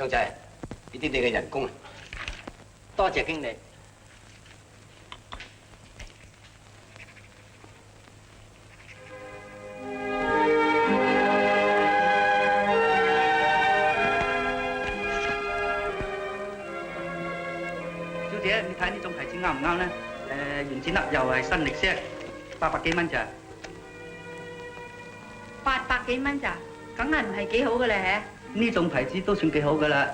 張仔，呢啲你嘅人工啊。多謝經理。小姐，你睇呢種牌子啱唔啱咧？原子粒又係新力色，800幾蚊咋？800幾蚊咋？梗係唔係幾好嘅咧？呢種牌子都算幾好噶啦，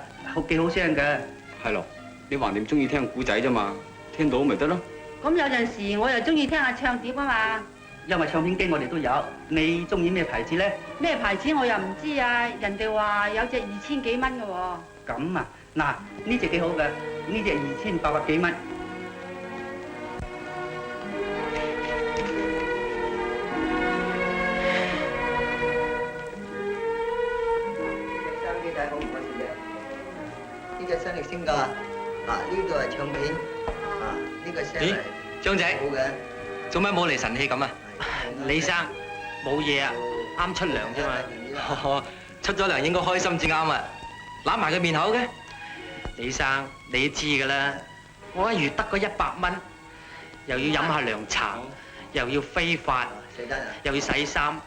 幾好聲嘅。係咯，你橫掂中意聽古仔啫嘛，聽到咪得咯。咁有陣時我又中意聽下唱碟啊嘛。因為唱片機我哋都有，你中意咩牌子咧？咩牌子我又唔知啊，人哋話有隻2000幾蚊嘅喎。咁啊，嗱呢隻幾好嘅，呢隻2800幾蚊。生機睇好唔該先啫。呢隻新力星㗎，呢度係唱片，呢個聲係張仔好嘅。做咩冇嚟神氣咁啊？李生冇嘢啊，啱出糧啫嘛。出咗糧應該開心至啱啊！攬埋個面口嘅。李生你知㗎啦，我一月得嗰100蚊，又要飲下涼茶，又要飛髮，又要洗衫，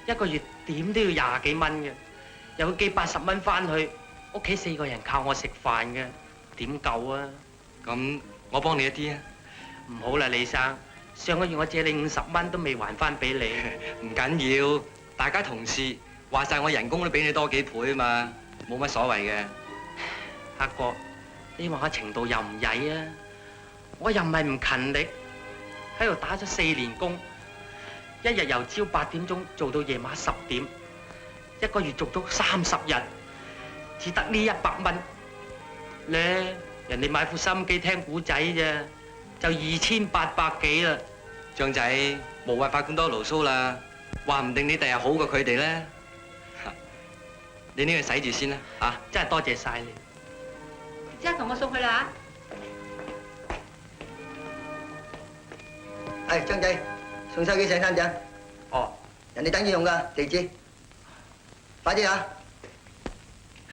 一個月點都要20幾蚊嘅，又要寄80蚊翻去，屋企4個人靠我食飯嘅，點夠啊？咁我幫你一啲啊！唔好啦，李生，上個月我借你50蚊都未還翻俾你。唔緊要，大家同事，話晒我人工都比你多幾倍啊嘛，冇乜所謂嘅。阿哥，你話我程度又唔曳啊，我又唔係唔勤力，喺度打咗4年工，一日由朝8點鐘做到夜晚10點，一個月做足30日，只得呢100蚊。咧，人哋買副收音機聽古仔啫，就2800幾啦。張仔，冇辦法咁多牢騷啦，話唔定你第日好過佢哋咧。你呢個洗住先啦，真係多謝晒你。即刻同我送去啦嚇！張仔，送手機洗衫陣。哦，人哋等住用㗎，地址。快啲啊！